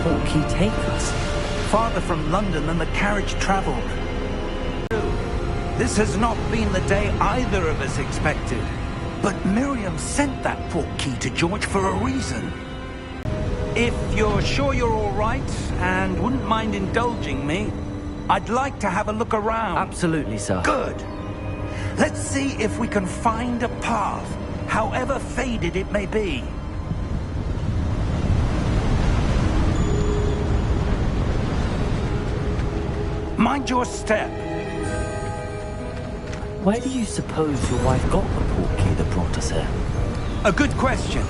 portkey take us? Farther from London than the carriage travelled. This has not been the day either of us expected. But Miriam sent that portkey to George for a reason. If you're sure you're all right and wouldn't mind indulging me, I'd like to have a look around. Absolutely, sir. Good. Let's see if we can find a path, however faded it may be. Mind your step. Where do you suppose your wife got the portkey that brought us here? A good question.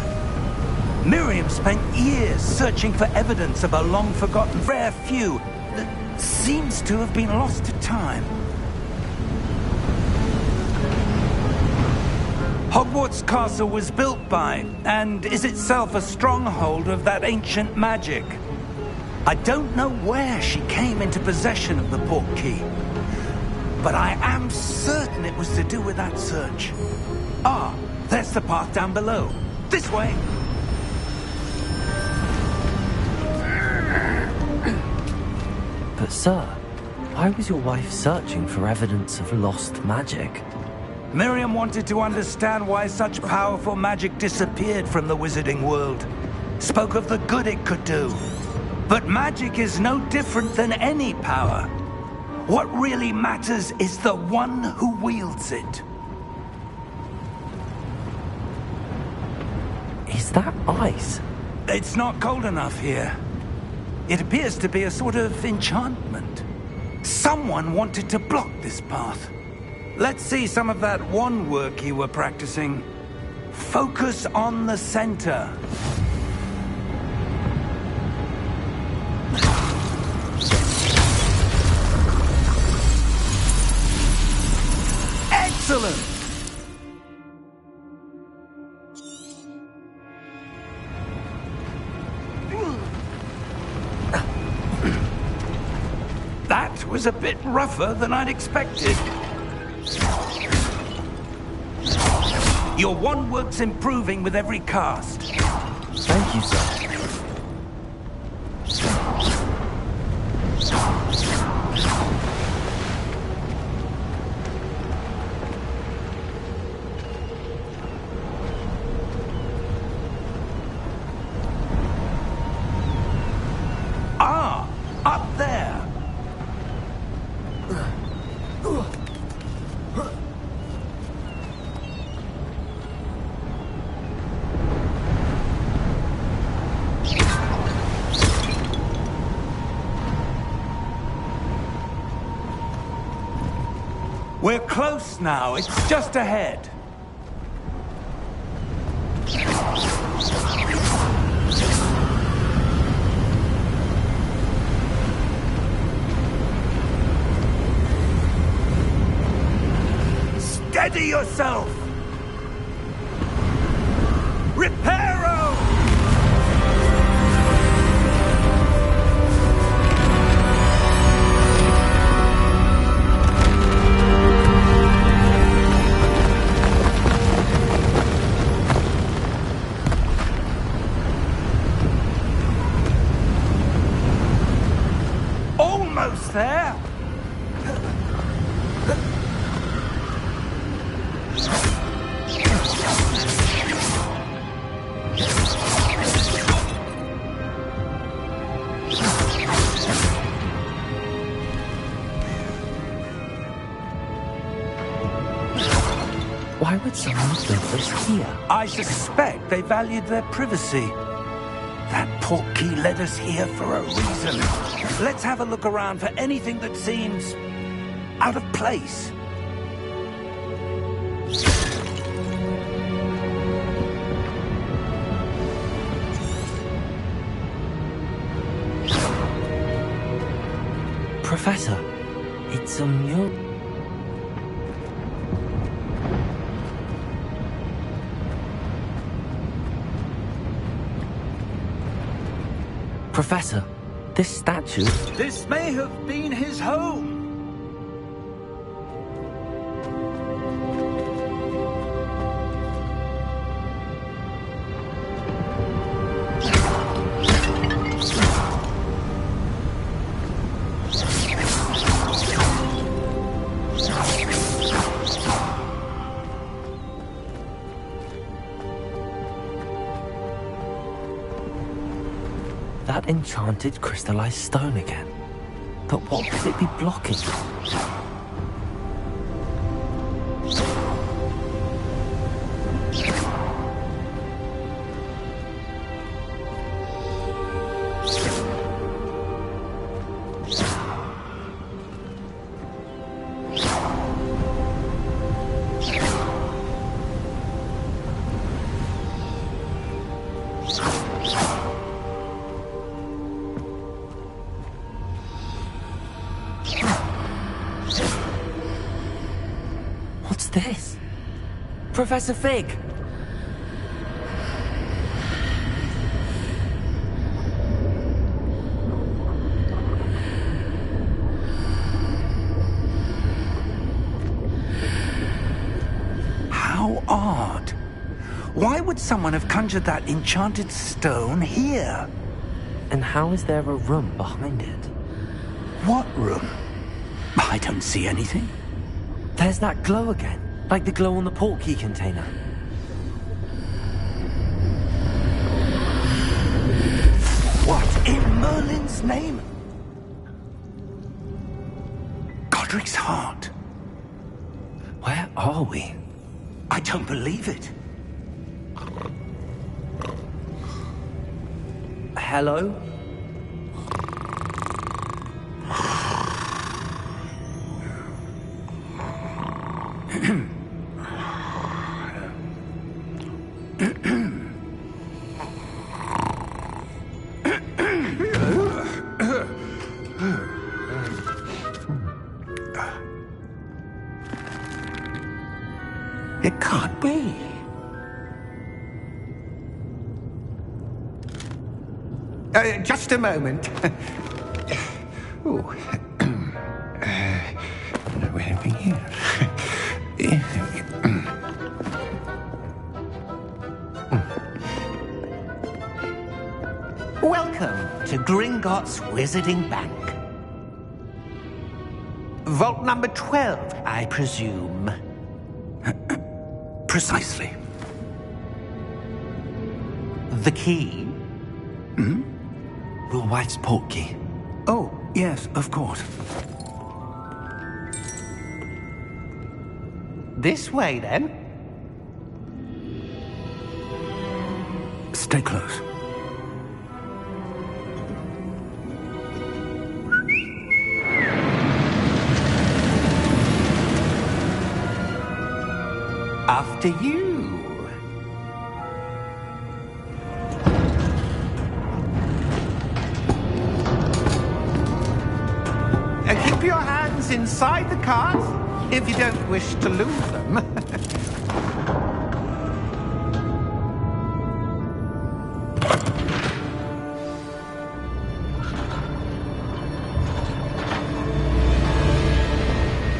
Miriam spent years searching for evidence of a long-forgotten rare few that seems to have been lost to time. Hogwarts Castle was built by, and is itself a stronghold of that ancient magic. I don't know where she came into possession of the portkey, but I am certain it was to do with that search. Ah, there's the path down below. This way. But sir, why was your wife searching for evidence of lost magic? Miriam wanted to understand why such powerful magic disappeared from the wizarding world. Spoke of the good it could do. But magic is no different than any power. What really matters is the one who wields it. Is that ice? It's not cold enough here. It appears to be a sort of enchantment. Someone wanted to block this path. Let's see some of that wand work you were practicing. Focus on the center. Excellent! That was a bit rougher than I'd expected. Your wand work's improving with every cast. Thank you, sir. Ah, up there. We're close now. It's just ahead. Steady yourself! Reparo! Almost there! Why would someone build us here? I suspect they valued their privacy. That portkey led us here for a reason. Let's have a look around for anything that seems out of place. Professor, it's a mural. Professor, this statue... This may have been his home. That enchanted crystallized stone again. But what could it be blocking? What's this? Professor Fig! How odd. Why would someone have conjured that enchanted stone here? And how is there a room behind it? What room? I don't see anything. There's that glow again, like the glow on the portkey container. What in Merlin's name? Godric's heart. Where are we? I don't believe it. Hello? It can't be. Just a moment. Oh. Anything here? Welcome to Gringotts Wizarding Bank. Vault number 12, I presume. Precisely. The key? Your wife's portkey. Oh, yes, of course. This way, then. Stay close. After you. Keep your hands inside the cart if you don't wish to lose them.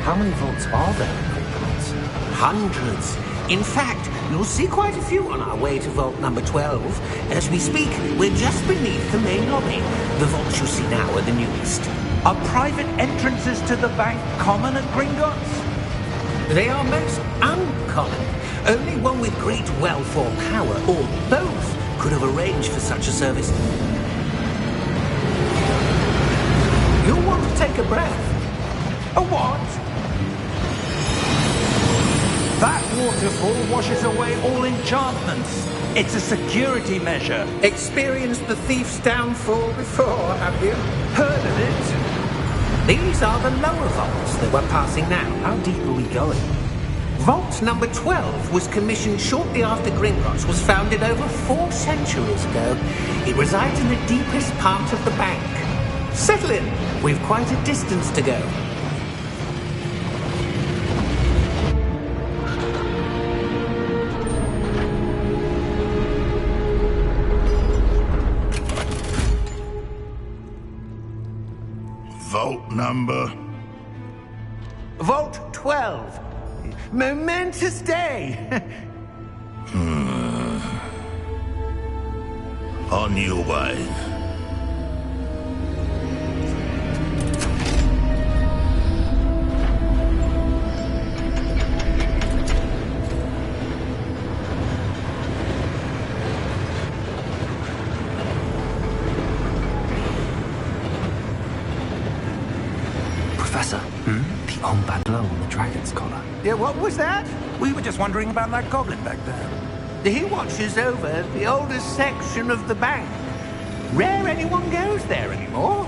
How many vaults are there in Hogwarts? Hundreds. In fact, you'll see quite a few on our way to vault number 12. As we speak, we're just beneath the main lobby. The vaults you see now are the newest. Are private entrances to the bank common at Gringotts? They are most uncommon. Only one with great wealth or power, or both, could have arranged for such a service. You'll want to take a breath. A what? That waterfall washes away all enchantments. It's a security measure. Experienced the thief's downfall before, have you? Heard of it? These are the lower vaults that we're passing now. How deep are we going? Vault number 12 was commissioned shortly after Gringotts was founded over 4 centuries ago. It resides in the deepest part of the bank. Settle in. We've quite a distance to go. Vault number? Vault 12. Momentous day. On your way. The old bad glow on the dragon's collar. Yeah, what was that? We were just wondering about that goblin back there. He watches over the oldest section of the bank. Rare anyone goes there anymore.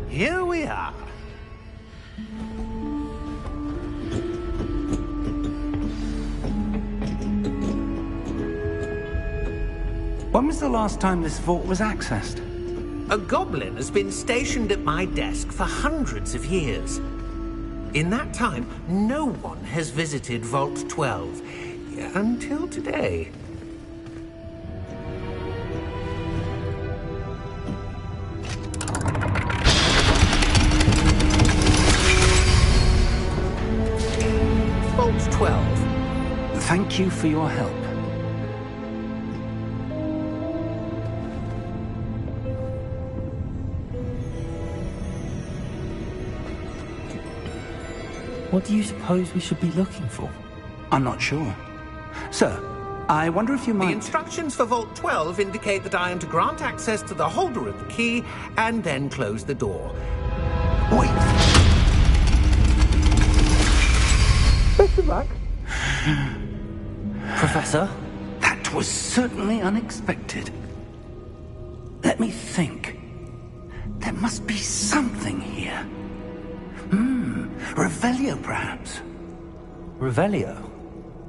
Here we are. When was the last time this vault was accessed? A goblin has been stationed at my desk for hundreds of years. In that time, no one has visited Vault 12 until today. Vault 12. Thank you for your help. What do you suppose we should be looking for? I'm not sure. Sir, I wonder if you The might... instructions for Vault 12 indicate that I am to grant access to the holder of the key and then close the door. Wait! Best of luck. Professor? That was certainly unexpected. Let me think. There must be something here. Revelio, perhaps? Revelio?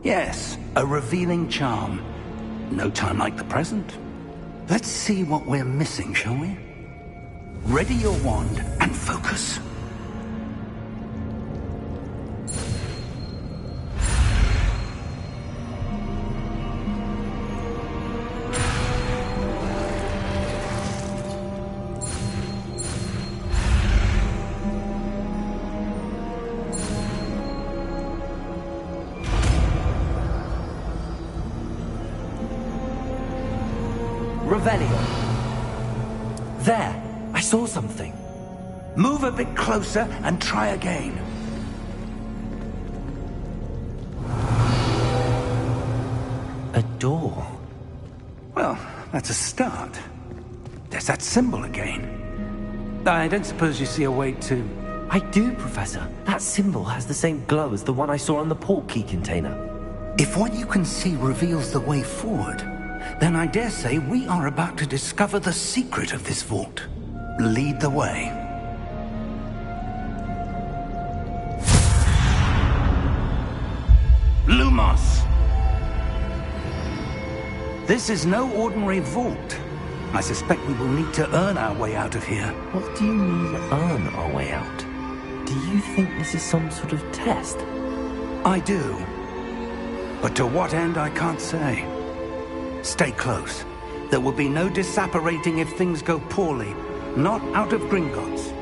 Yes, a revealing charm. No time like the present. Let's see what we're missing, shall we? Ready your wand and focus. Revelio. There! I saw something. Move a bit closer and try again. A door. Well, that's a start. There's that symbol again. I don't suppose you see a way to... I do, Professor. That symbol has the same glow as the one I saw on the port key container. If what you can see reveals the way forward, then I dare say we are about to discover the secret of this vault. Lead the way. Lumos! This is no ordinary vault. I suspect we will need to earn our way out of here. What do you mean, earn our way out? Do you think this is some sort of test? I do. But to what end, I can't say. Stay close. There will be no disapparating if things go poorly. Not out of Gringotts.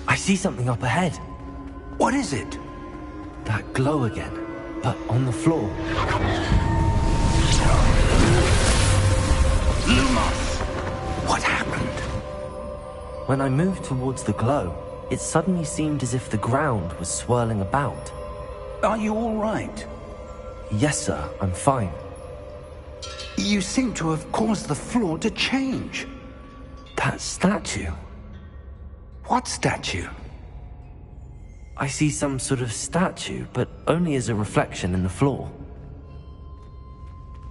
I see something up ahead. What is it? That glow again, but on the floor. Lumos! What happened? When I moved towards the glow, it suddenly seemed as if the ground was swirling about. Are you all right? Yes, sir, I'm fine. You seem to have caused the floor to change. That statue. What statue? I see some sort of statue, but only as a reflection in the floor.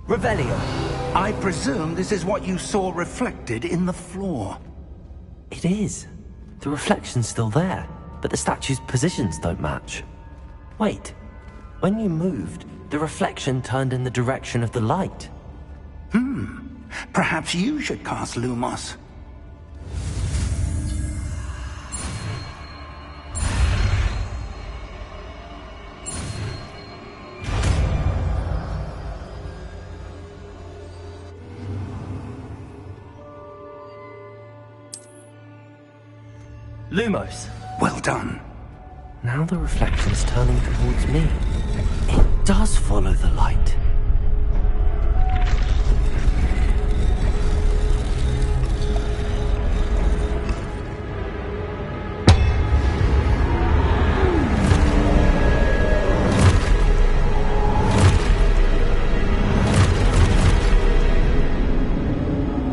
Revelio. I presume this is what you saw reflected in the floor. It is. The reflection's still there, but the statue's positions don't match. Wait. When you moved, the reflection turned in the direction of the light. Perhaps you should cast Lumos. Lumos. Well done. Now the reflection's turning towards me. It does follow the light.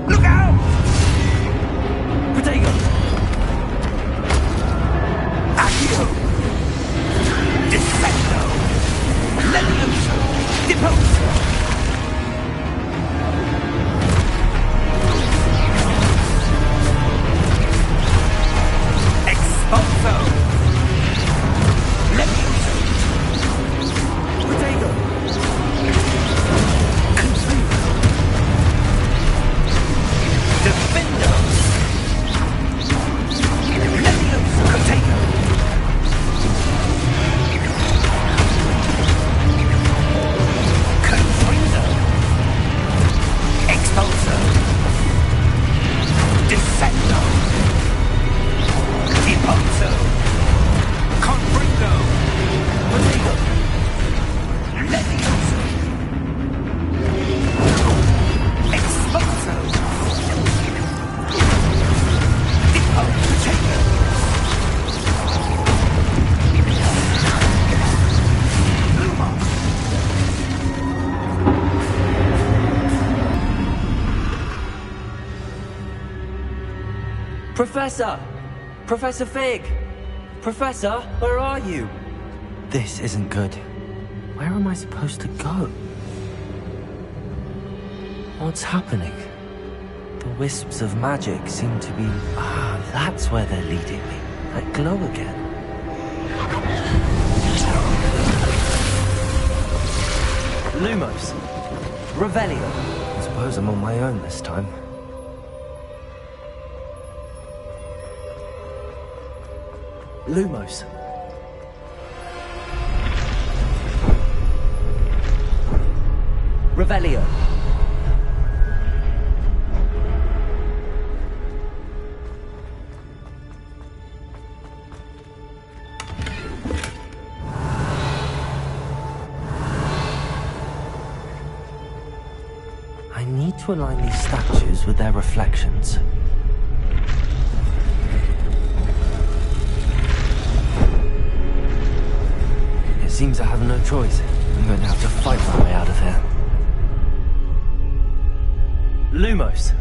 Look out! Protego! Accio! Descendo! Levioso! Deposo! Expulso! Levioso! Protego! Consumo! Defendo! Levioso! Protego! Confrindo! Expulso! Descendo! Deposo! Confrindo! Protego! Levioso! Expulso! Deposo! Lumos! Professor! Professor Fig! Professor, where are you? This isn't good. Where am I supposed to go? What's happening? The wisps of magic seem to be... Ah, that's where they're leading me. That glow again. Lumos. Revelio. I suppose I'm on my own this time. Lumos. Revelio. I need to align these statues with their reflections. It seems I have no choice. I'm going to have to fight my way out of here. Lumos.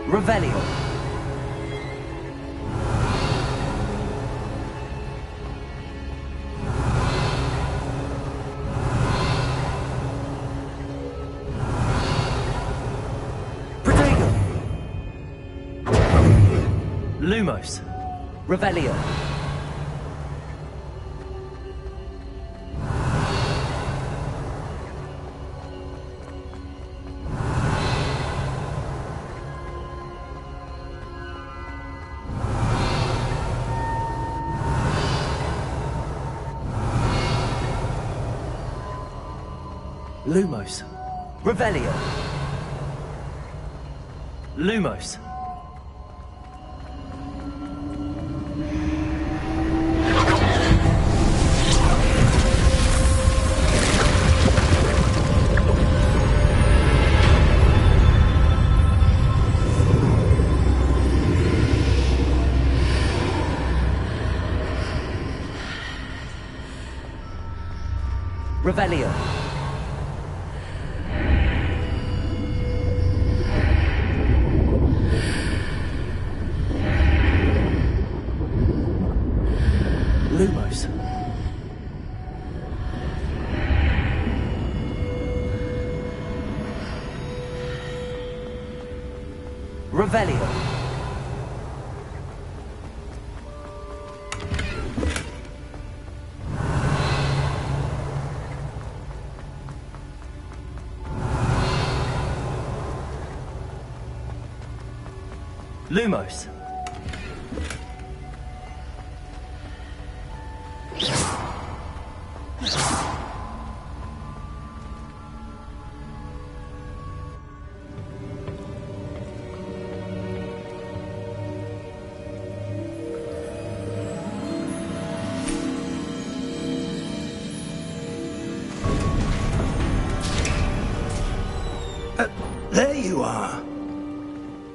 Revelio. Lumos. Revelio. Lumos. Revelio. Lumos. Revelio. Lumos. Revelio. Lumos. There you are.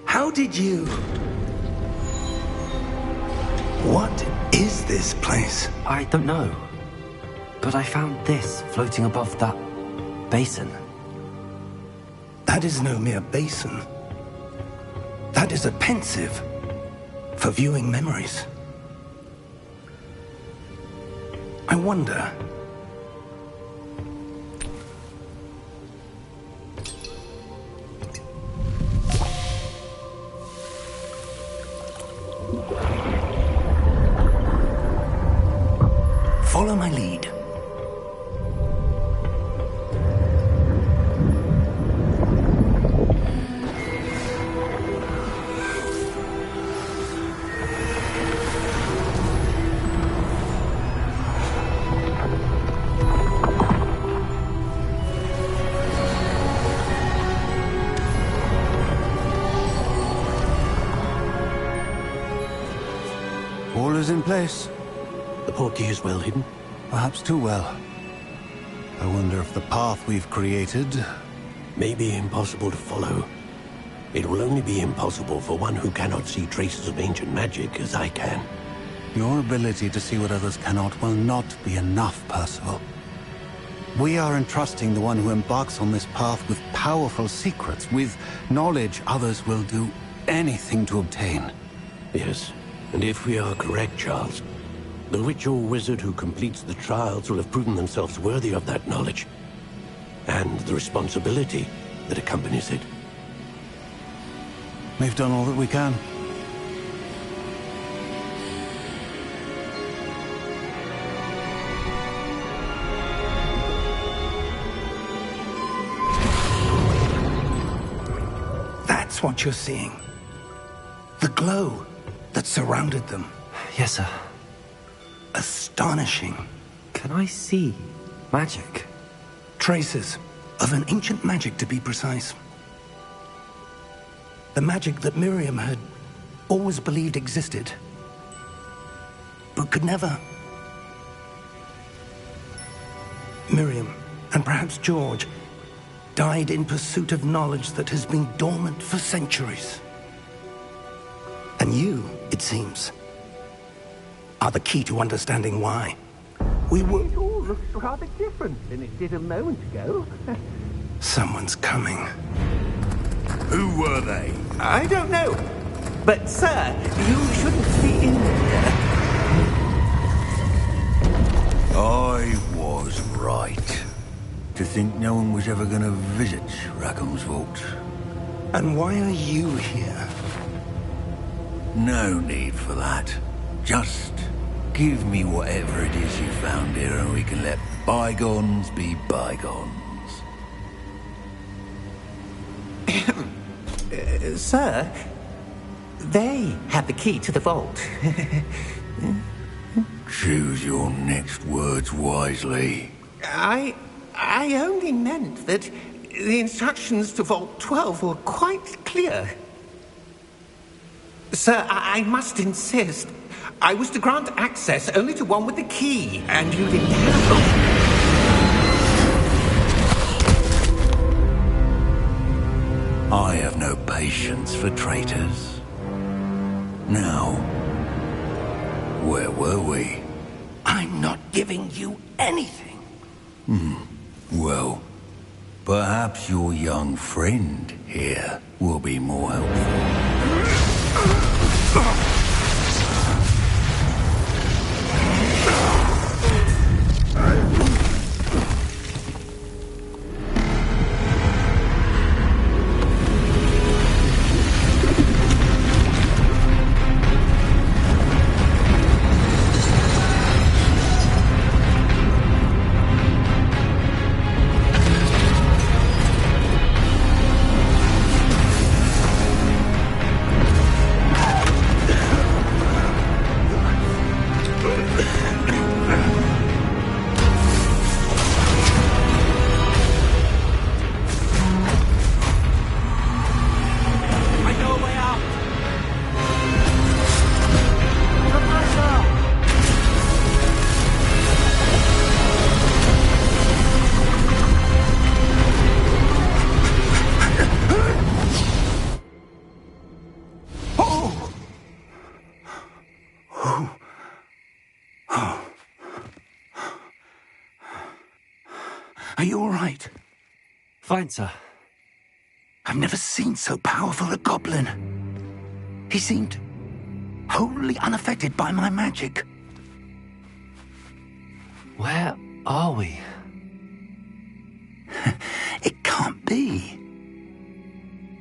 How did you... What is this place? I don't know. But I found this floating above that basin. That is no mere basin. That is a pensive for viewing memories. I wonder... Follow my lead. All is in place. The portkey is well hidden. Perhaps too well. I wonder if the path we've created... May be impossible to follow. It will only be impossible for one who cannot see traces of ancient magic as I can. Your ability to see what others cannot will not be enough, Percival. We are entrusting the one who embarks on this path with powerful secrets, with knowledge others will do anything to obtain. Yes, and if we are correct, Charles, the witch or wizard who completes the trials will have proven themselves worthy of that knowledge, and the responsibility that accompanies it. We've done all that we can. That's what you're seeing. The glow that surrounded them. Yes, sir. Astonishing. Can I see magic? Traces of an ancient magic, to be precise. The magic that Miriam had always believed existed, but could never. Miriam, and perhaps George, died in pursuit of knowledge that has been dormant for centuries. And you, it seems, are the key to understanding why. We were... It all looks rather different than it did a moment ago. Someone's coming. Who were they? I don't know. But, sir, you shouldn't be in here. I was right. To think no one was ever going to visit Rackham's vault. And why are you here? No need for that. Just give me whatever it is you found here and we can let bygones be bygones. Sir, they had the key to the vault. Choose your next words wisely. I only meant that the instructions to Vault 12 were quite clear. Sir, I must insist. I was to grant access only to one with the key, and you didn't have I have no patience for traitors. Now, where were we? I'm not giving you anything. Well, perhaps your young friend here will be more helpful. Are you all right? Fine, sir. I've never seen so powerful a goblin. He seemed wholly unaffected by my magic. Where are we? It can't be.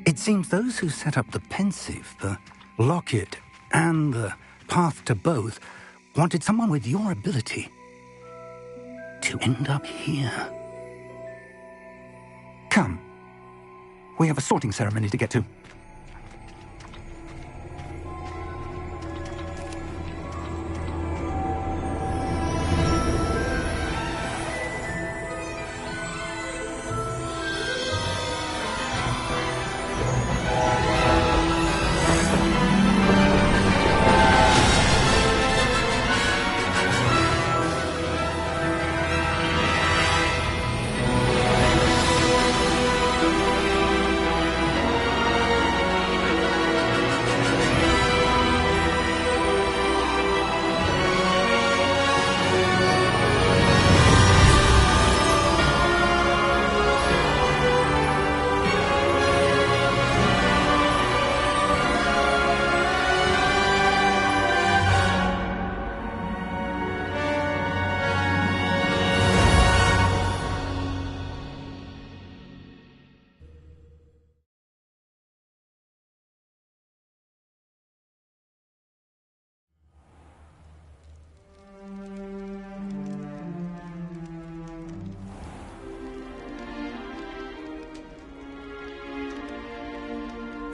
It seems those who set up the pensive, the locket, and the path to both wanted someone with your ability to end up here. Come. We have a sorting ceremony to get to.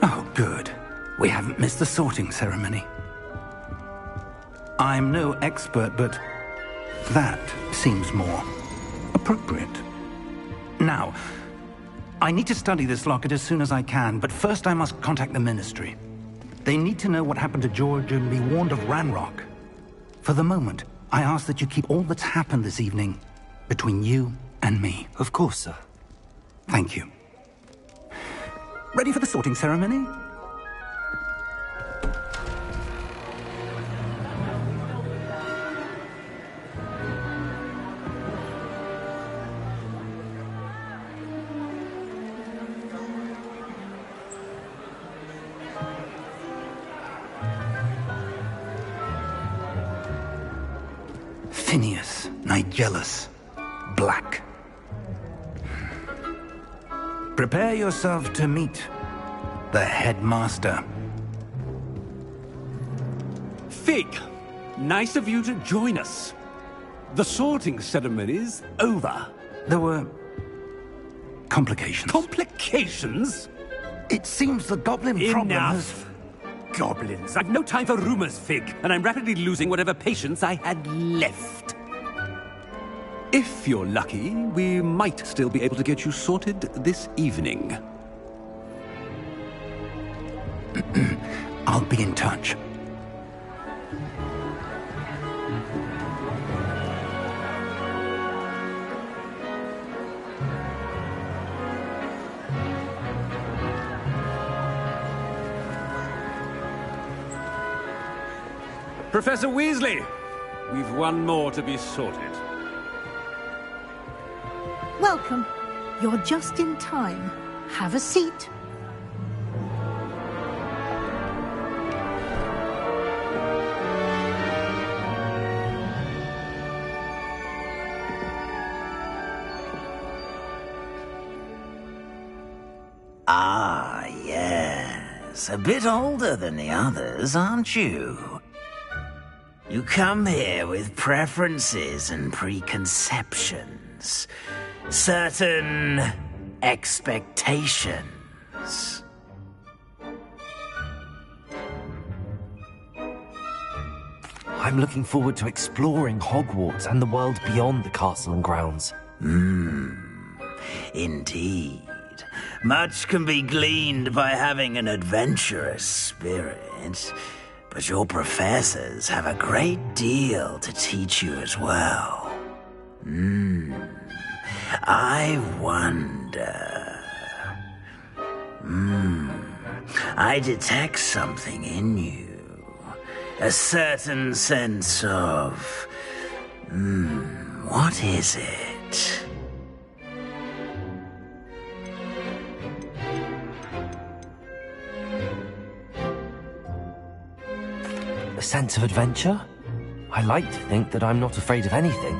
Oh, good. We haven't missed the sorting ceremony. I'm no expert, but that seems more appropriate. Now, I need to study this locket as soon as I can, but first I must contact the Ministry. They need to know what happened to George and be warned of Ranrock. For the moment, I ask that you keep all that's happened this evening between you and me. Of course, sir. Thank you. Ready for the sorting ceremony? Phineas, Nigellus, Black. Prepare yourself to meet the headmaster. Fig, nice of you to join us. The sorting ceremony's over. There were complications. Complications? It seems the goblin problem has... Enough! Goblins. I've no time for rumors, Fig, and I'm rapidly losing whatever patience I had left. If you're lucky, we might still be able to get you sorted this evening. I'll be in touch. Professor Weasley, we've one more to be sorted. Welcome. You're just in time. Have a seat. Ah, yes. A bit older than the others, aren't you? You come here with preferences and preconceptions. Certain expectations. I'm looking forward to exploring Hogwarts and the world beyond the castle and grounds. Indeed. Much can be gleaned by having an adventurous spirit, but your professors have a great deal to teach you as well. I wonder... I detect something in you. A certain sense of... what is it? A sense of adventure? I like to think that I'm not afraid of anything.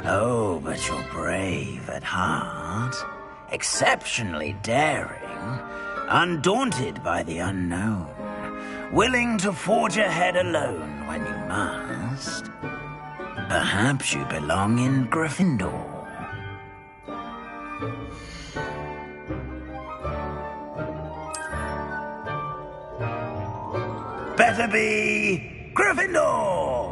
Oh, but you're brave at heart. Exceptionally daring. Undaunted by the unknown. Willing to forge ahead alone when you must. Perhaps you belong in Gryffindor. Better be Gryffindor!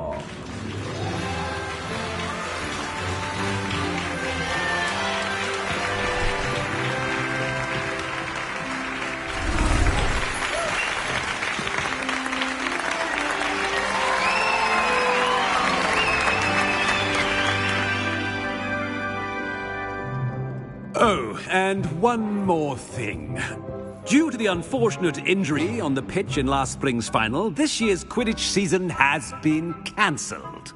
Oh, and one more thing. Due to the unfortunate injury on the pitch in last spring's final, this year's Quidditch season has been cancelled.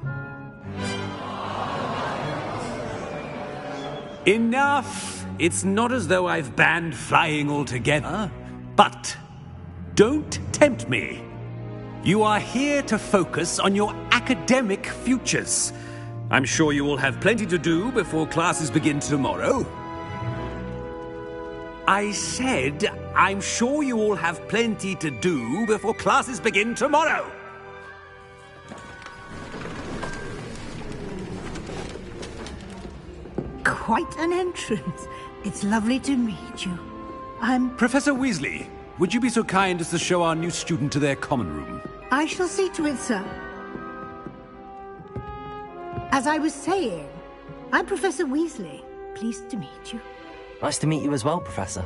Enough! It's not as though I've banned flying altogether. But don't tempt me. You are here to focus on your academic futures. I'm sure you will have plenty to do before classes begin tomorrow. I said, I'm sure you all have plenty to do before classes begin tomorrow. Quite an entrance. It's lovely to meet you. I'm... Professor Weasley, would you be so kind as to show our new student to their common room? I shall see to it, sir. As I was saying, I'm Professor Weasley. Pleased to meet you. Nice to meet you as well, Professor.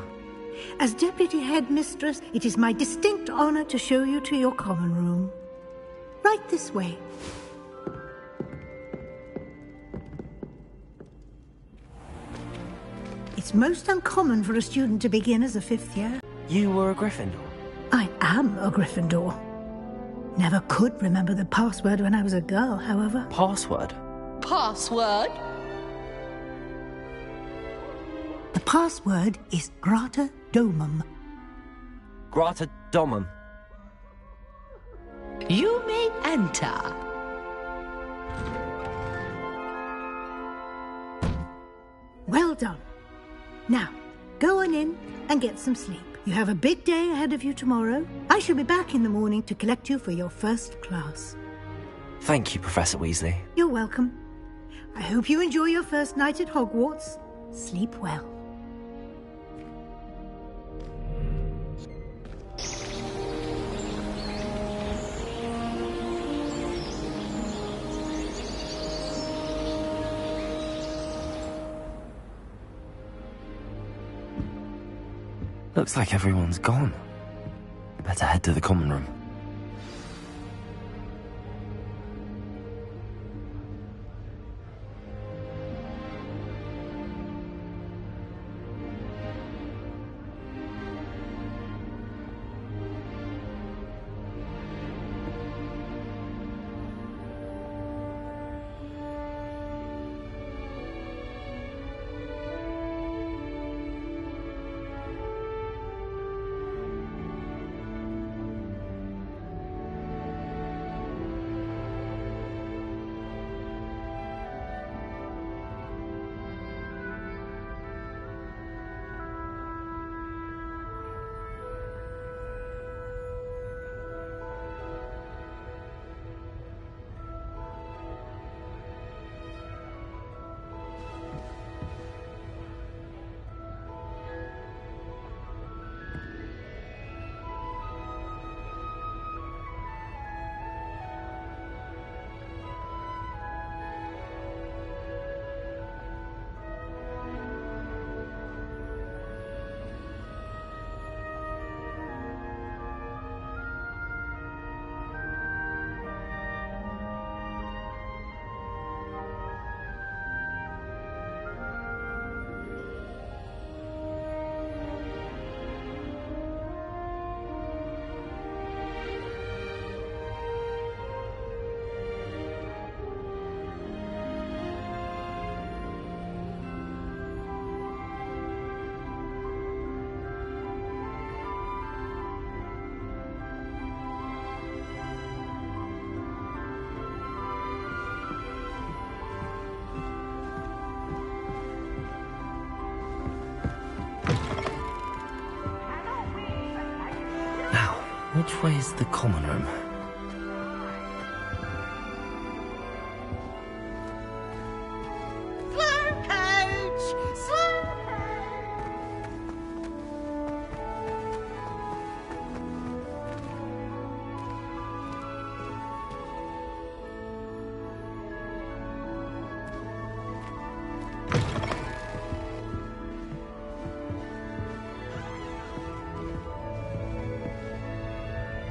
As Deputy Headmistress, it is my distinct honor to show you to your common room. Right this way. It's most uncommon for a student to begin as a fifth year. You were a Gryffindor? I am a Gryffindor. Never could remember the password when I was a girl, however. Password? Password? The password is Grata Domum. Grata Domum. You may enter. Well done. Now, go on in and get some sleep. You have a big day ahead of you tomorrow. I shall be back in the morning to collect you for your first class. Thank you, Professor Weasley. You're welcome. I hope you enjoy your first night at Hogwarts. Sleep well. Looks like everyone's gone. Better head to the common room. Which way is the common room? Slow coach! Slow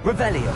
Revelio.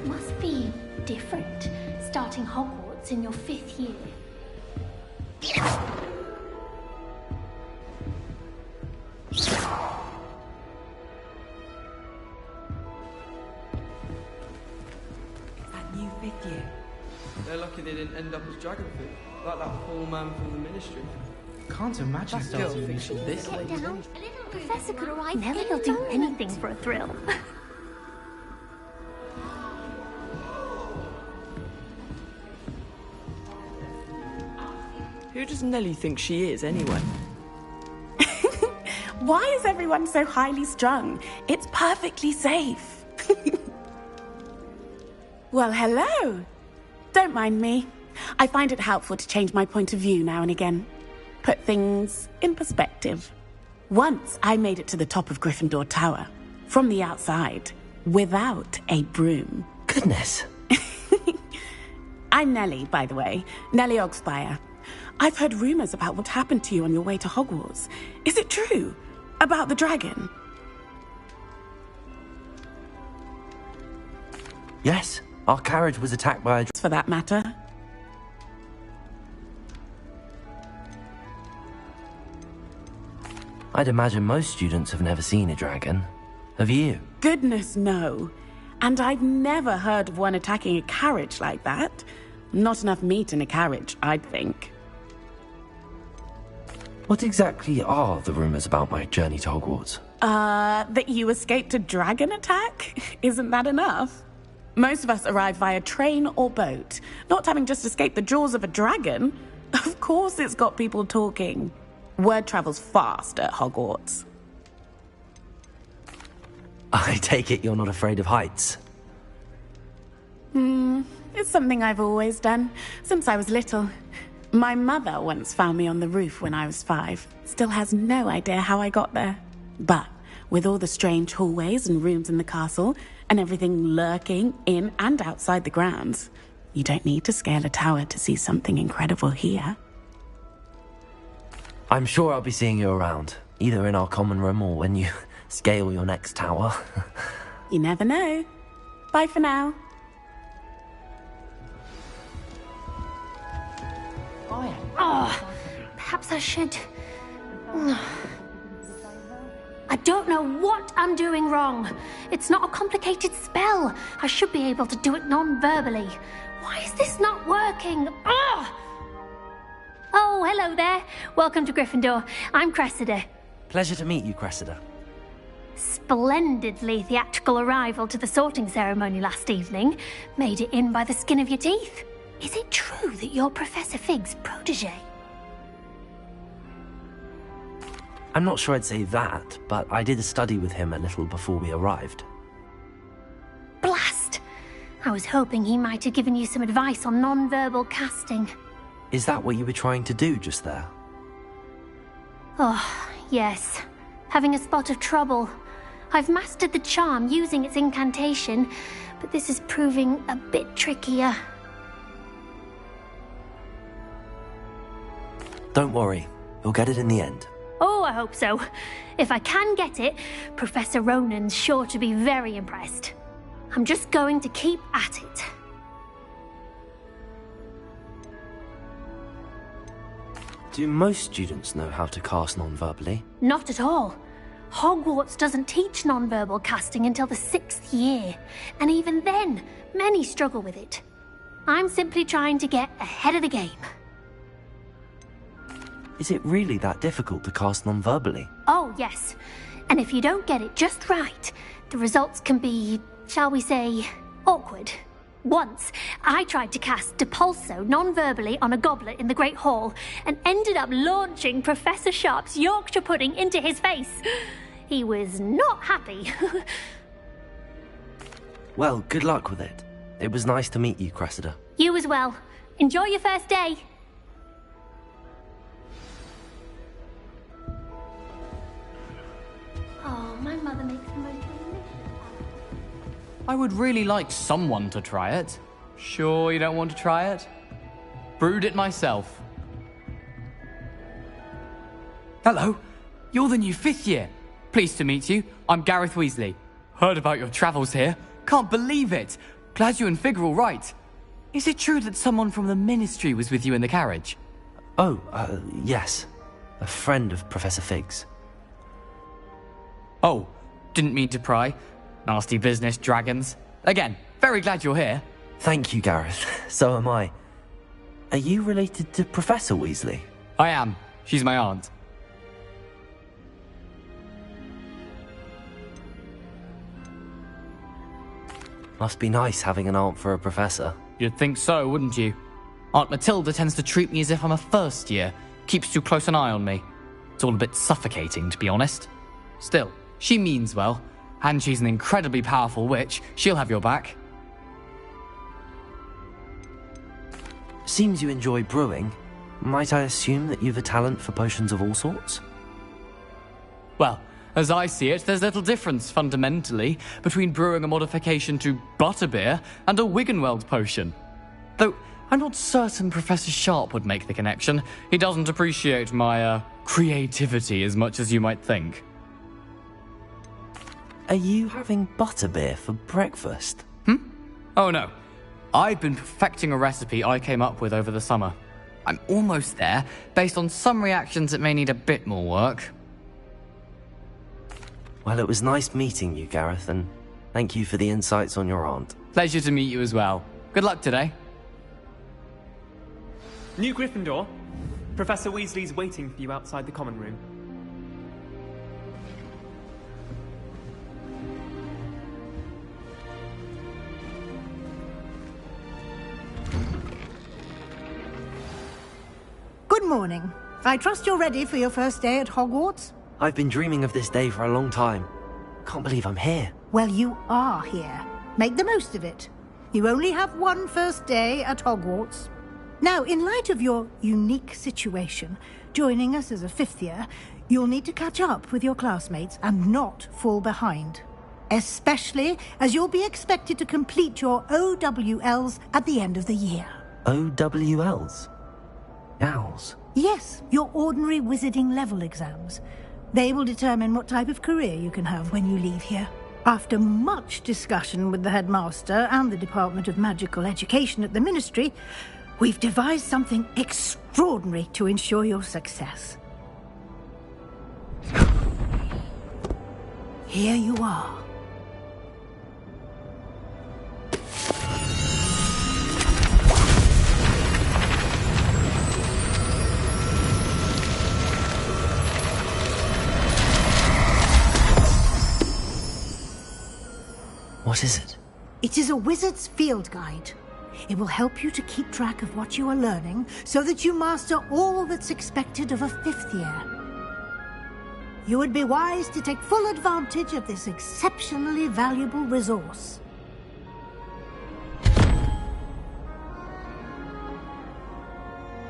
Must be different, starting Hogwarts in your 5th year. That new 5th year. They're lucky they didn't end up as dragon food, like that poor man from the ministry. Can't imagine starting this Get down. Professor could arrive. Never will do anything for a thrill. Who does Nellie think she is, anyway? Why is everyone so highly strung? It's perfectly safe. Well, hello. Don't mind me. I find it helpful to change my point of view now and again. Put things in perspective. Once I made it to the top of Gryffindor Tower, from the outside, without a broom. Goodness. I'm Nellie, by the way. Nellie Ogspire. I've heard rumors about what happened to you on your way to Hogwarts. Is it true? About the dragon? Yes, our carriage was attacked by a... For that matter. I'd imagine most students have never seen a dragon. Have you? Goodness, no. And I've never heard of one attacking a carriage like that. Not enough meat in a carriage, I'd think. What exactly are the rumours about my journey to Hogwarts? That you escaped a dragon attack? Isn't that enough? Most of us arrive via train or boat, not having just escaped the jaws of a dragon. Of course it's got people talking. Word travels fast at Hogwarts. I take it you're not afraid of heights? It's something I've always done, since I was little. My mother once found me on the roof when I was 5. Still has no idea how I got there. But with all the strange hallways and rooms in the castle, and everything lurking in and outside the grounds, you don't need to scale a tower to see something incredible here. I'm sure I'll be seeing you around, either in our common room or when you scale your next tower. You never know. Bye for now. Oh, perhaps I should... I don't know what I'm doing wrong. It's not a complicated spell. I should be able to do it non-verbally. Why is this not working? Oh, hello there. Welcome to Gryffindor. I'm Cressida. Pleasure to meet you, Cressida. Splendidly theatrical arrival to the sorting ceremony last evening. Made it in by the skin of your teeth. Is it true that you're Professor Fig's protege? I'm not sure I'd say that, but I did study with him a little before we arrived. Blast! I was hoping he might have given you some advice on non-verbal casting. Is that what you were trying to do just there? Oh, yes. Having a spot of trouble. I've mastered the charm using its incantation, but this is proving a bit trickier. Don't worry, you'll get it in the end. Oh, I hope so. If I can get it, Professor Ronan's sure to be very impressed. I'm just going to keep at it. Do most students know how to cast non-verbally? Not at all. Hogwarts doesn't teach non-verbal casting until the 6th year, and even then, many struggle with it. I'm simply trying to get ahead of the game. Is it really that difficult to cast non-verbally? Oh, yes. And if you don't get it just right, the results can be, shall we say, awkward. Once, I tried to cast Depulso non-verbally on a goblet in the Great Hall and ended up launching Professor Sharp's Yorkshire pudding into his face. He was not happy. Well, good luck with it. It was nice to meet you, Cressida. You as well. Enjoy your first day. Oh, my mother makes the most delicious... I would really like someone to try it. Sure you don't want to try it? Brewed it myself. Hello, you're the new 5th year. Pleased to meet you. I'm Gareth Weasley. Heard about your travels here. Can't believe it. Glad you and Fig are all right. Is it true that someone from the Ministry was with you in the carriage? Oh, yes. A friend of Professor Fig's. Oh, didn't mean to pry. Nasty business, dragons. Again, very glad you're here. Thank you, Gareth. So am I. Are you related to Professor Weasley? I am. She's my aunt. Must be nice having an aunt for a professor. You'd think so, wouldn't you? Aunt Matilda tends to treat me as if I'm a first year. Keeps too close an eye on me. It's all a bit suffocating, to be honest. Still, she means well. And she's an incredibly powerful witch. She'll have your back. Seems you enjoy brewing. Might I assume that you've a talent for potions of all sorts? Well, as I see it, there's little difference, fundamentally, between brewing a modification to butterbeer and a Wiggenweld potion. Though, I'm not certain Professor Sharp would make the connection. He doesn't appreciate my, creativity as much as you might think. Are you having butterbeer for breakfast? Oh no. I've been perfecting a recipe I came up with over the summer. I'm almost there, based on some reactions that may need a bit more work. Well, it was nice meeting you, Gareth, and thank you for the insights on your aunt. Pleasure to meet you as well. Good luck today. New Gryffindor. Professor Weasley's waiting for you outside the common room. Good morning. I trust you're ready for your first day at Hogwarts? I've been dreaming of this day for a long time. Can't believe I'm here. Well, you are here. Make the most of it. You only have one first day at Hogwarts. Now, in light of your unique situation, joining us as a fifth year, you'll need to catch up with your classmates and not fall behind. Especially as you'll be expected to complete your OWLs at the end of the year. OWLs? Owls? Yes, your ordinary wizarding level exams. They will determine what type of career you can have when you leave here. After much discussion with the headmaster and the Department of Magical Education at the Ministry, we've devised something extraordinary to ensure your success. Here you are. What is it? It is a wizard's field guide. It will help you to keep track of what you are learning so that you master all that's expected of a fifth year. You would be wise to take full advantage of this exceptionally valuable resource.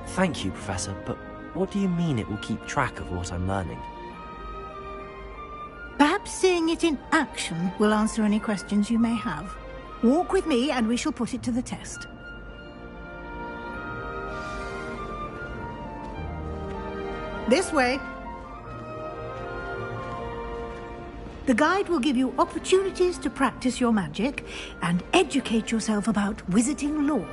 Thank you, Professor, but what do you mean it will keep track of what I'm learning? Perhaps seeing it in action will answer any questions you may have. Walk with me and we shall put it to the test. This way. The guide will give you opportunities to practice your magic and educate yourself about wizarding lore.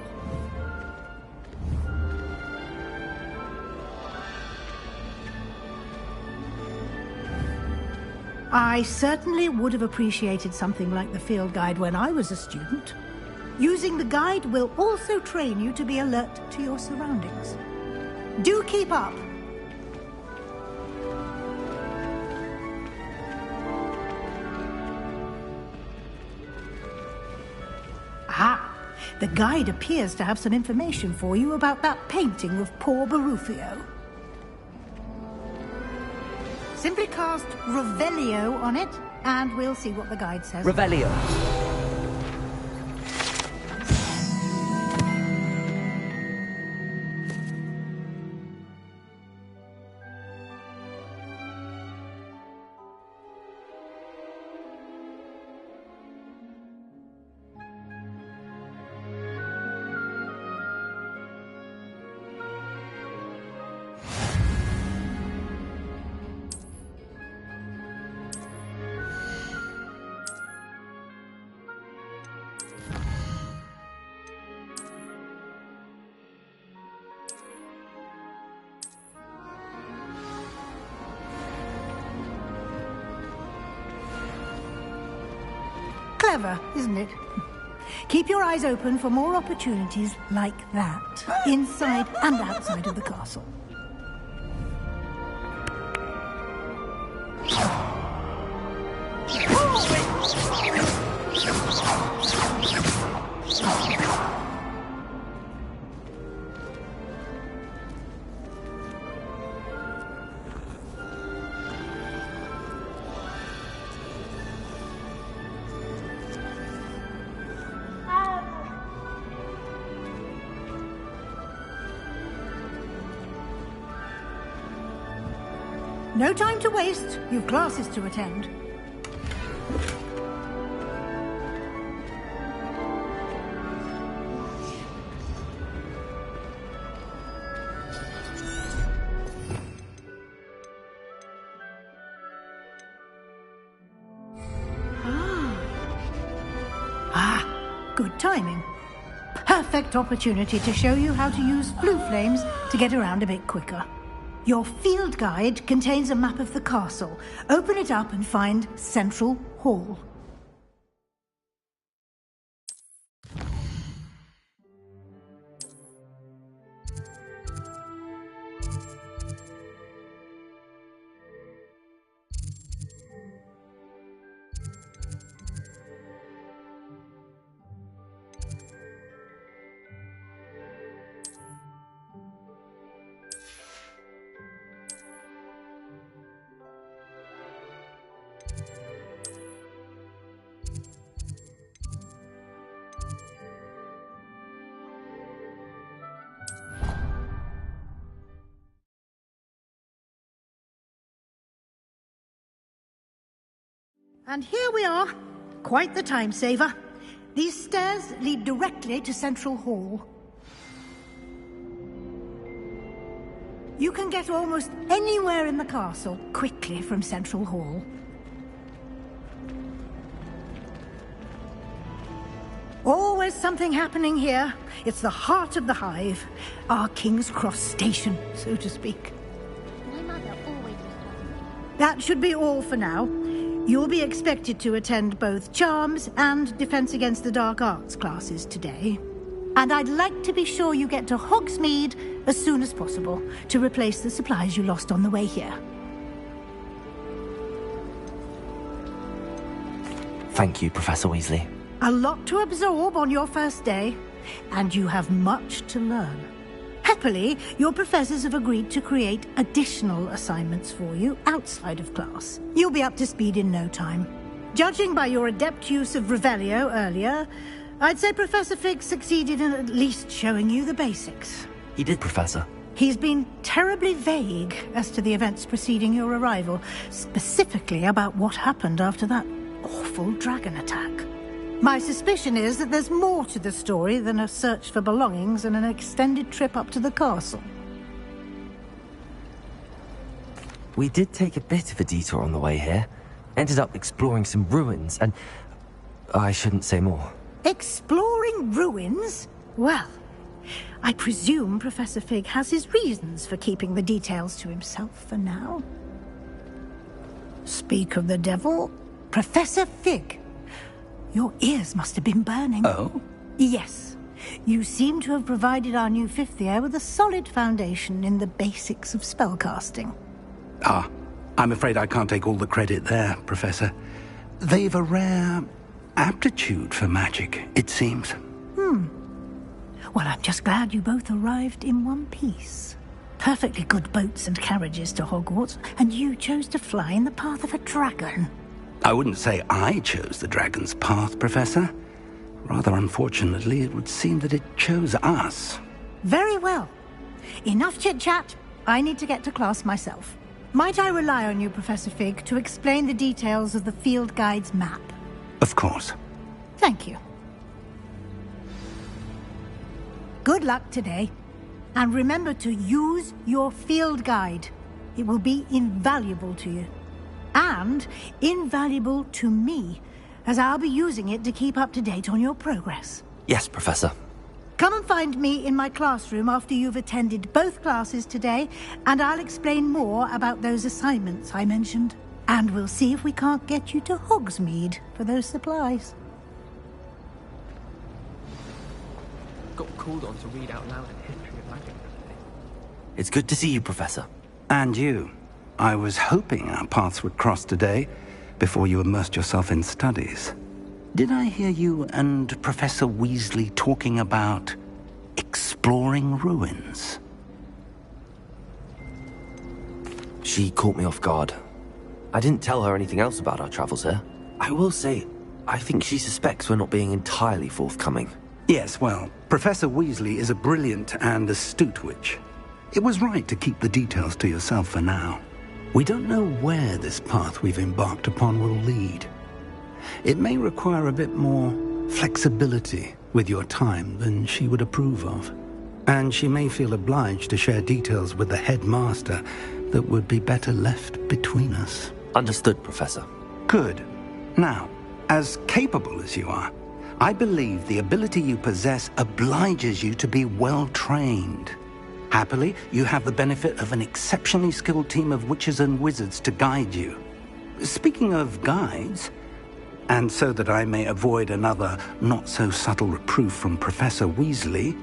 I certainly would have appreciated something like the field guide when I was a student. Using the guide will also train you to be alert to your surroundings. Do keep up! Ah, the guide appears to have some information for you about that painting of poor Barufio. Simply cast Revelio on it, and we'll see what the guide says. Revelio. Clever, isn't it? Keep your eyes open for more opportunities like that, inside and outside of the castle. No time to waste. You've classes to attend. Good timing. Perfect opportunity to show you how to use flue flames to get around a bit quicker. Your field guide contains a map of the castle. Open it up and find Central Hall. And here we are. Quite the time saver. These stairs lead directly to Central Hall. You can get almost anywhere in the castle quickly from Central Hall. Always something happening here. It's the heart of the hive. Our King's Cross station, so to speak. My mother always was. That should be all for now. You'll be expected to attend both Charms and Defense Against the Dark Arts classes today. And I'd like to be sure you get to Hogsmeade as soon as possible to replace the supplies you lost on the way here. Thank you, Professor Weasley. A lot to absorb on your first day, and you have much to learn. Happily, your professors have agreed to create additional assignments for you outside of class. You'll be up to speed in no time. Judging by your adept use of Revelio earlier, I'd say Professor Fig succeeded in at least showing you the basics. He did, Professor. He's been terribly vague as to the events preceding your arrival, specifically about what happened after that awful dragon attack. My suspicion is that there's more to the story than a search for belongings and an extended trip up to the castle. We did take a bit of a detour on the way here. Ended up exploring some ruins and... I shouldn't say more. Exploring ruins? Well, I presume Professor Fig has his reasons for keeping the details to himself for now. Speak of the devil, Professor Fig. Your ears must have been burning. Oh? Yes. You seem to have provided our new fifth year with a solid foundation in the basics of spellcasting. Ah, I'm afraid I can't take all the credit there, Professor. They've a rare aptitude for magic, it seems. Well, I'm just glad you both arrived in one piece. Perfectly good boats and carriages to Hogwarts, and you chose to fly in the path of a dragon. I wouldn't say I chose the dragon's path, Professor. Rather unfortunately, it would seem that it chose us. Very well. Enough chit-chat. I need to get to class myself. Might I rely on you, Professor Fig, to explain the details of the field guide's map? Of course. Thank you. Good luck today. And remember to use your field guide. It will be invaluable to you. And invaluable to me, as I'll be using it to keep up to date on your progress. Yes, Professor. Come and find me in my classroom after you've attended both classes today, and I'll explain more about those assignments I mentioned. And we'll see if we can't get you to Hogsmeade for those supplies. Got called on to read out loud a history of magic. It's good to see you, Professor. And you. I was hoping our paths would cross today, before you immersed yourself in studies. Did I hear you and Professor Weasley talking about exploring ruins? She caught me off guard. I didn't tell her anything else about our travels here. I will say, I think she suspects we're not being entirely forthcoming. Yes, well, Professor Weasley is a brilliant and astute witch. It was right to keep the details to yourself for now. We don't know where this path we've embarked upon will lead. It may require a bit more flexibility with your time than she would approve of. And she may feel obliged to share details with the headmaster that would be better left between us. Understood, Professor. Good. Now, as capable as you are, I believe the ability you possess obliges you to be well trained. Happily, you have the benefit of an exceptionally skilled team of witches and wizards to guide you. Speaking of guides, and so that I may avoid another not-so-subtle reproof from Professor Weasley,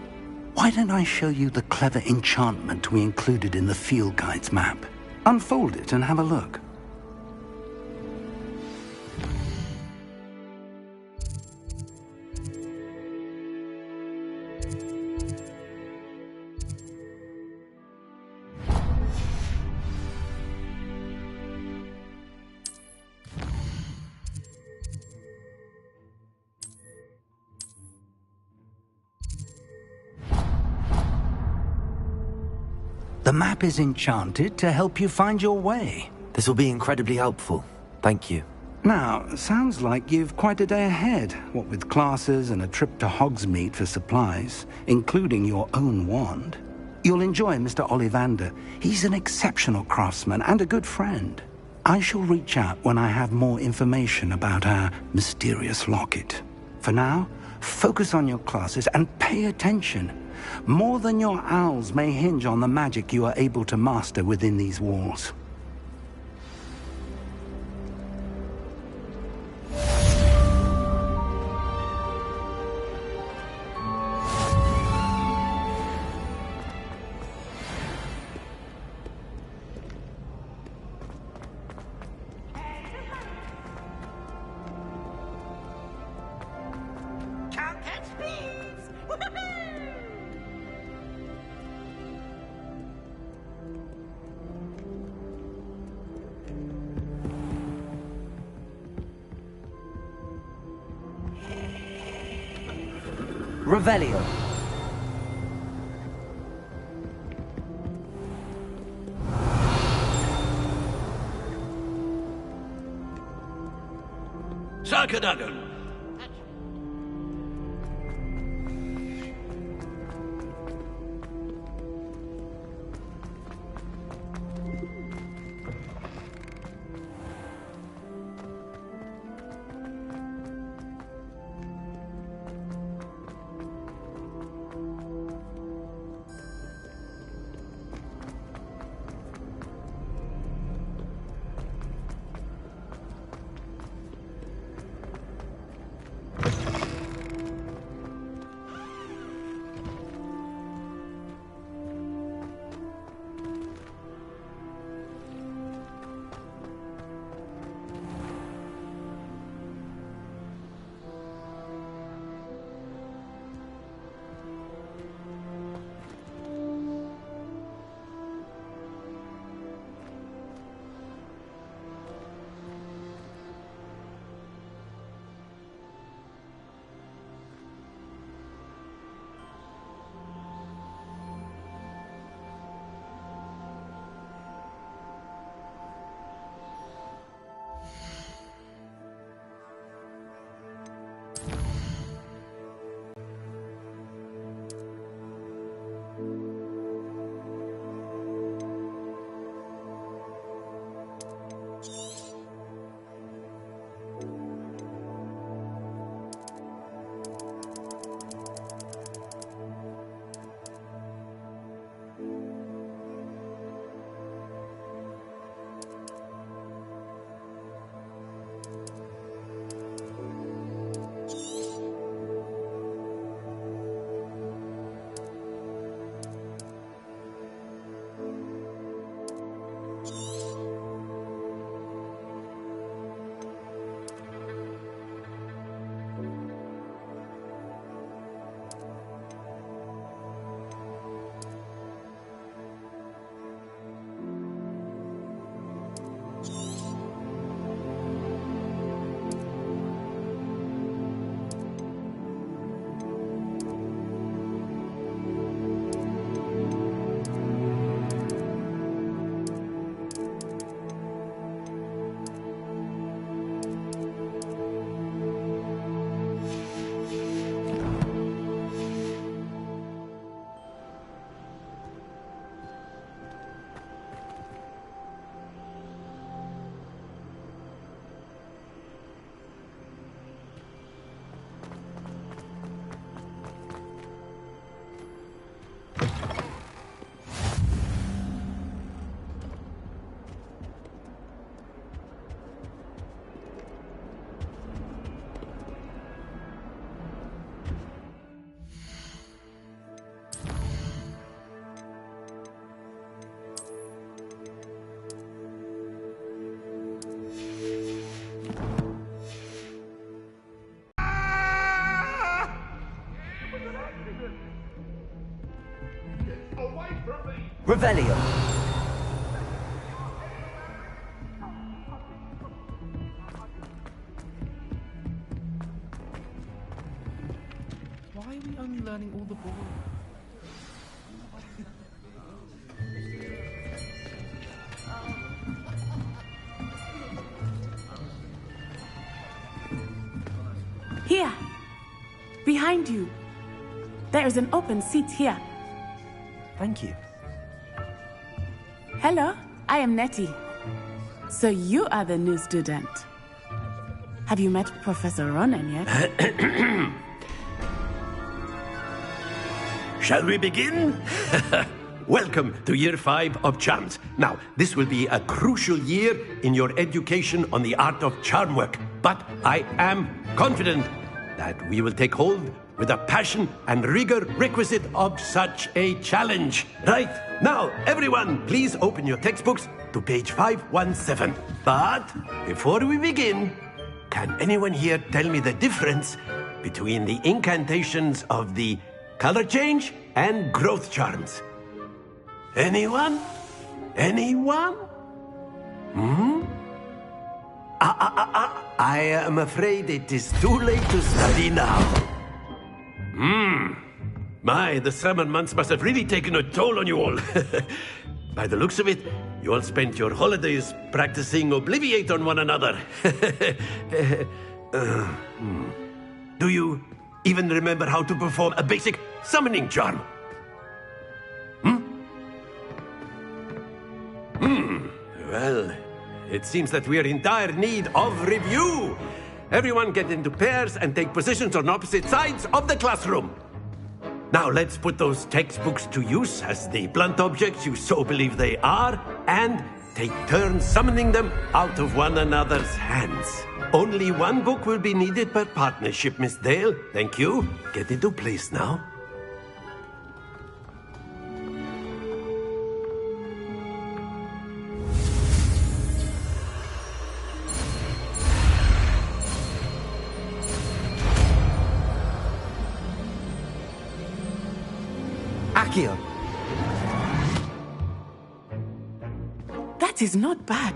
why don't I show you the clever enchantment we included in the field guide's map? Unfold it and have a look. The map is enchanted to help you find your way. This will be incredibly helpful. Thank you. Now, sounds like you've quite a day ahead, what with classes and a trip to Hogsmeade for supplies, including your own wand. You'll enjoy Mr. Ollivander. He's an exceptional craftsman and a good friend. I shall reach out when I have more information about our mysterious locket. For now, focus on your classes and pay attention. More than your owls may hinge on the magic you are able to master within these walls. Revelio. Sarkadagan! Revelio. Why are we only learning all the boring? Here! Behind you! There is an open seat here. Thank you. Hello, I am Nettie. So you are the new student. Have you met Professor Ronan yet? Shall we begin? Welcome to Year 5 of Charms. Now, this will be a crucial year in your education on the art of charm work. But I am confident that we will take hold with the passion and rigor requisite of such a challenge. Right, now, everyone, please open your textbooks to page 517. But before we begin, can anyone here tell me the difference between the incantations of the color change and growth charms? Anyone? Anyone? I am afraid it is too late to study now. My, the summer months must have really taken a toll on you all. By the looks of it, you all spent your holidays practicing Obliviate on one another. Do you even remember how to perform a basic summoning charm? Well, it seems that we are in dire need of review. Everyone get into pairs and take positions on opposite sides of the classroom. Now let's put those textbooks to use as the blunt objects you so believe they are, and take turns summoning them out of one another's hands. Only one book will be needed per partnership, Miss Dale. Thank you. Get into place now. Accio. That is not bad.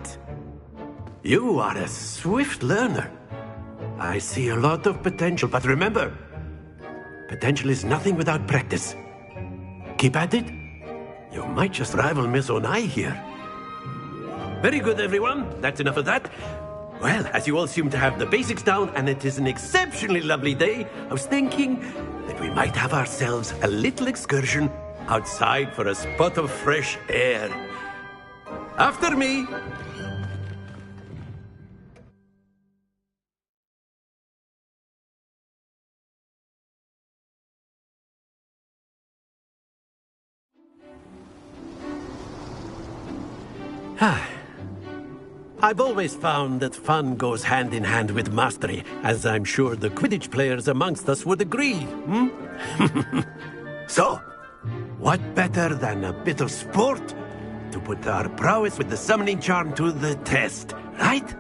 You are a swift learner. I see a lot of potential, but remember, potential is nothing without practice. Keep at it. You might just rival Miss Onai here. Very good, everyone. That's enough of that. Well, as you all seem to have the basics down, and it is an exceptionally lovely day, I was thinking that we might have ourselves a little excursion outside for a spot of fresh air. After me. I've always found that fun goes hand in hand with mastery, as I'm sure the Quidditch players amongst us would agree. So, what better than a bit of sport to put our prowess with the summoning charm to the test, right?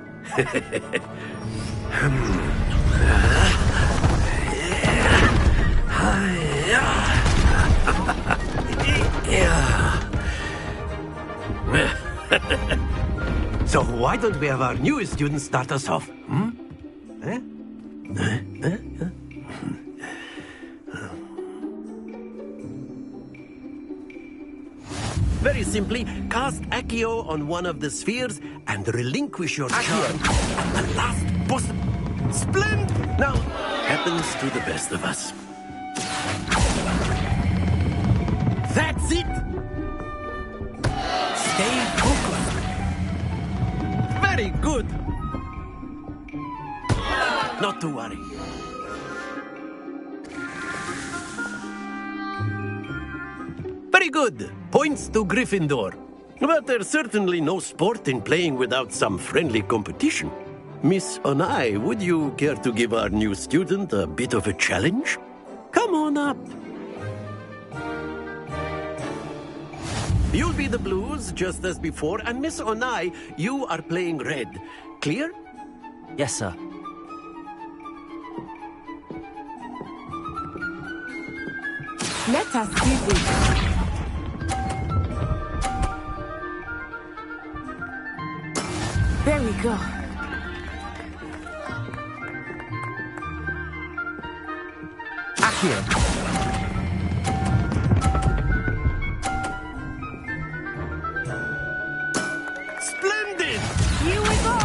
So why don't we have our newest student start us off? Very simply, cast Accio on one of the spheres and relinquish your charm at the last possible. Splendid! Now, happens to the best of us. That's it! Stay focused. Very good. Not to worry. Very good. Points to Gryffindor. But there's certainly no sport in playing without some friendly competition. Miss Onai, would you care to give our new student a bit of a challenge? Come on up. You'll be the blues, just as before, and Miss Onai, you are playing red. Clear? Yes, sir. Let us see this. There we go. Accio. Splendid! Here we go.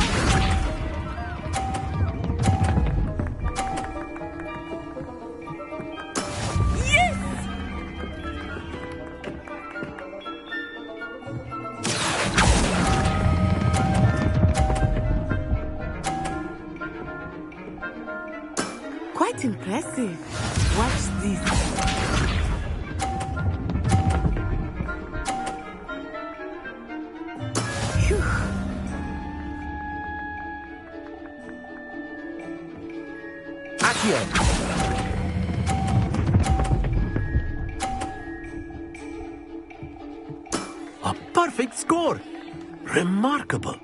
Yes! Quite impressive. Watch this. Phew. Accio. A perfect score! Remarkable!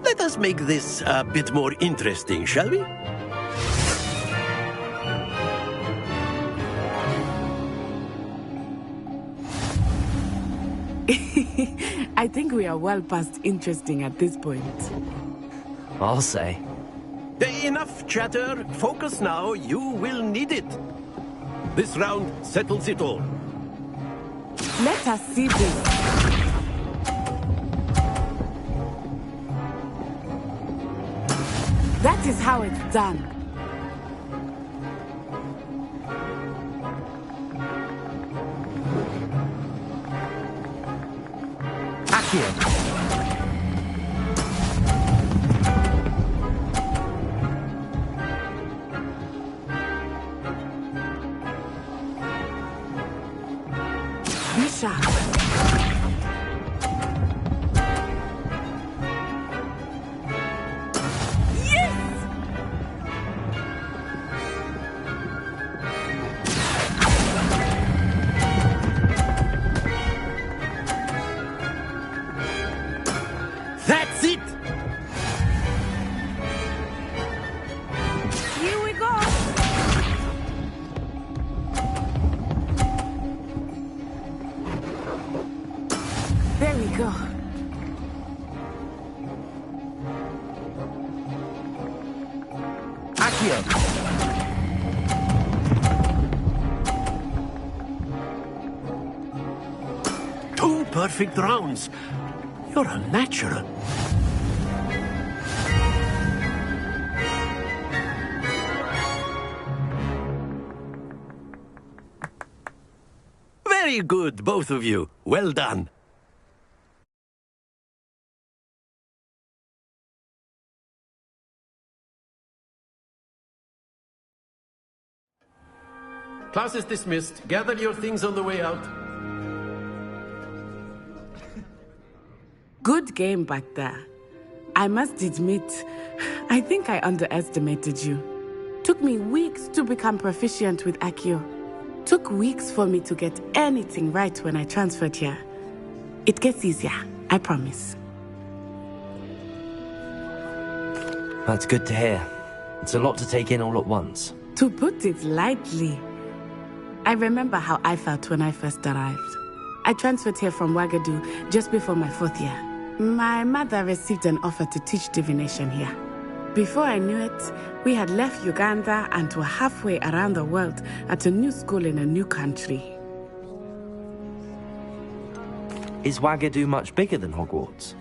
Let us make this a bit more interesting, shall we? I think we are well past interesting at this point. I'll say. Enough chatter. Focus now. You will need it. This round settles it all. Let us see this. That is how it's done. Accio. Be sharp. That's it! Here we go. There we go. Accio. Two perfect rounds. You're a natural. Very good, both of you. Well done. Class is dismissed. Gather your things on the way out. Good game back there. I must admit, I think I underestimated you. Took me weeks to become proficient with Accio. Took weeks for me to get anything right when I transferred here. It gets easier, I promise. That's good to hear. It's a lot to take in all at once. To put it lightly, I remember how I felt when I first arrived. I transferred here from Ouagadougou just before my 4th year. My mother received an offer to teach divination here. Before I knew it, we had left Uganda and were halfway around the world at a new school in a new country. Is Ouagadougou much bigger than Hogwarts?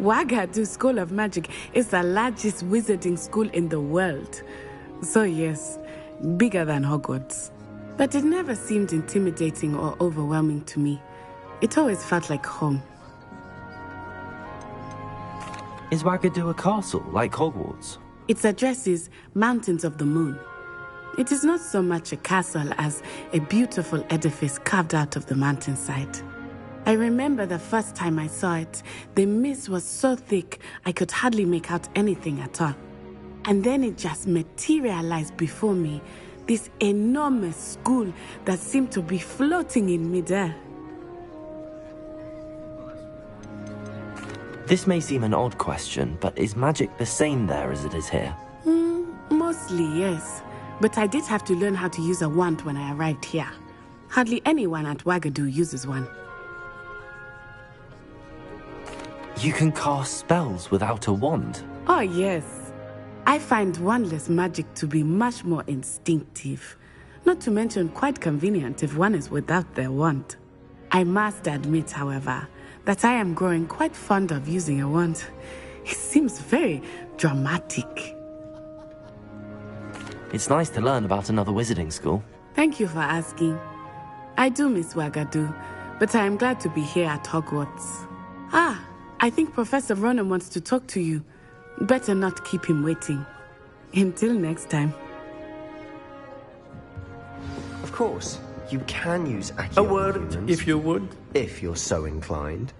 Ouagadougou School of Magic is the largest wizarding school in the world. So yes, bigger than Hogwarts. But it never seemed intimidating or overwhelming to me. It always felt like home. Is Ouagadougou a castle, like Hogwarts? Its address is Mountains of the Moon. It is not so much a castle as a beautiful edifice carved out of the mountainside. I remember the first time I saw it, the mist was so thick I could hardly make out anything at all. And then it just materialized before me, this enormous school that seemed to be floating in midair. This may seem an odd question, but is magic the same there as it is here? Mostly, yes. But I did have to learn how to use a wand when I arrived here. Hardly anyone at Wagadu uses one. You can cast spells without a wand? Oh, yes. I find wandless magic to be much more instinctive. Not to mention quite convenient if one is without their wand. I must admit, however, that I am growing quite fond of using a wand. It seems very dramatic. It's nice to learn about another wizarding school. Thank you for asking. I do miss Wagadu, but I am glad to be here at Hogwarts. Ah, I think Professor Ronan wants to talk to you. Better not keep him waiting. Until next time. Of course, you can use Accio A word, humans, if you would. if you're so inclined.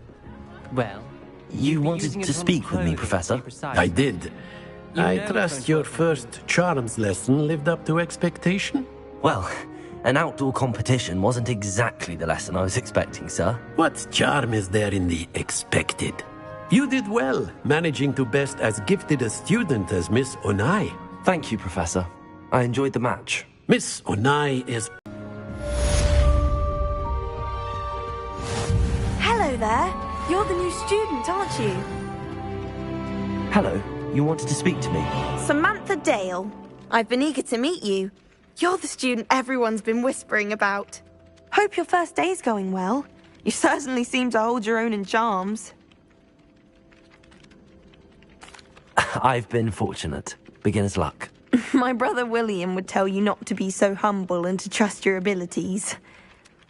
Well, you wanted to speak with me, Professor? I did. I trust your first charms lesson lived up to expectation? Well, an outdoor competition wasn't exactly the lesson I was expecting, sir. What charm is there in the expected? You did well, managing to best as gifted a student as Miss Onai. Thank you, Professor. I enjoyed the match. Miss Onai is... Hello there. You're the new student, aren't you? Hello. You wanted to speak to me? Samantha Dale. I've been eager to meet you. You're the student everyone's been whispering about. Hope your first day's going well. You certainly seem to hold your own in charms. I've been fortunate. Beginner's luck. My brother William would tell you not to be so humble and to trust your abilities.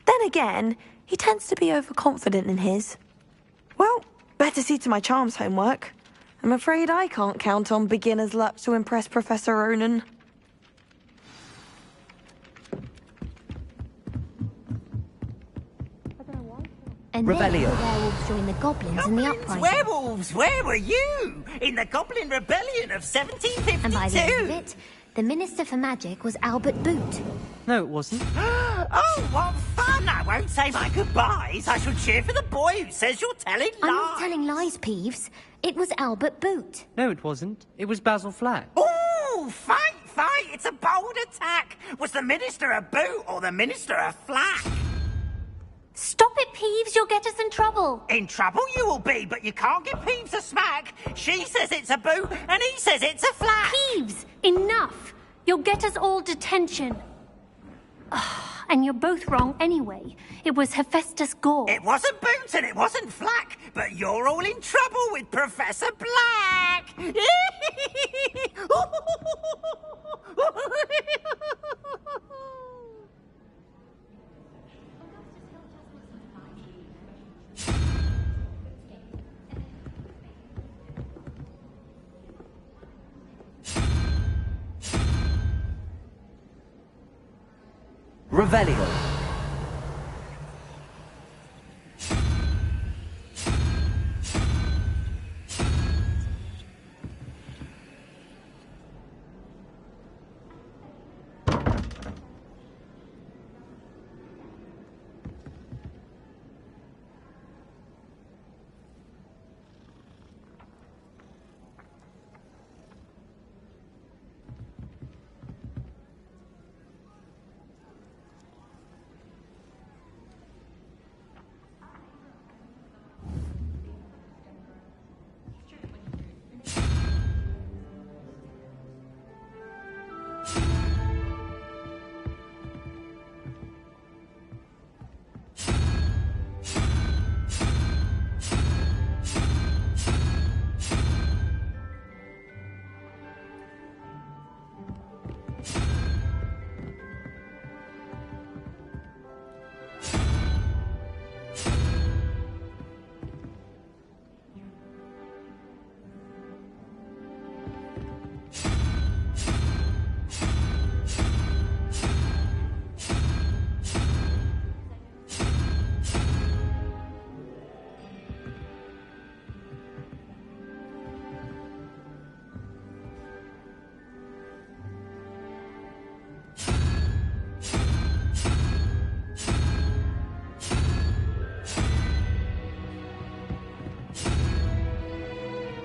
Then again, he tends to be overconfident in his. Well, better see to my charms homework. I'm afraid I can't count on beginner's luck to impress Professor Ronan. And then Rebellion. the werewolves joined the goblins in the uprising. Werewolves, where were you? In the Goblin Rebellion of 1752? And by the end of it, the Minister for Magic was Albert Boot. No, it wasn't. Oh, what fun! I won't say my goodbyes. I shall cheer for the boy who says you're telling lies. I'm not telling lies, Peeves. It was Albert Boot. No, it wasn't. It was Basil Flack. Ooh, fight! It's a bold attack. Was the Minister a boot or the Minister a flack? Stop it, Peeves. You'll get us in trouble. In trouble you will be, but you can't give Peeves a smack. She says it's a boot, and he says it's a flack. Peeves, enough. You'll get us all detention. And you're both wrong anyway. It was Hephaestus Gore. It wasn't Boot and it wasn't Flack, but you're all in trouble with Professor Black. Revelio.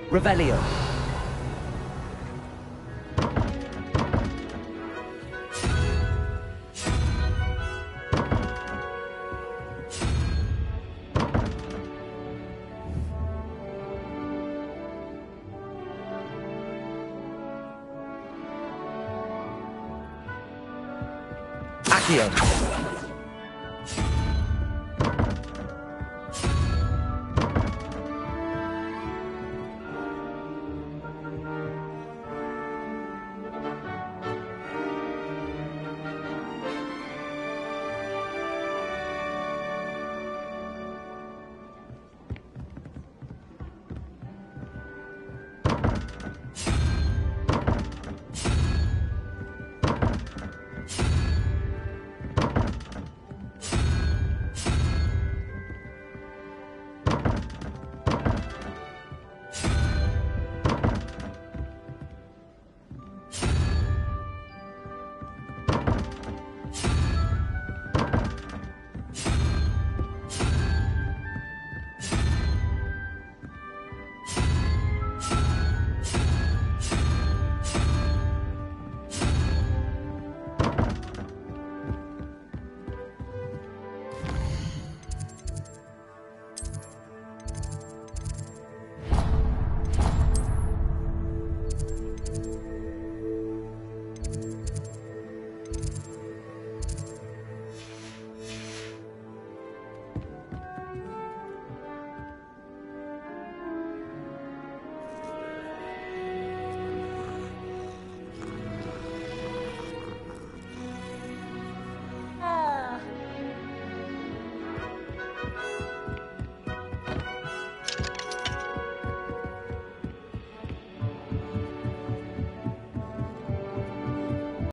Revelio. Accio.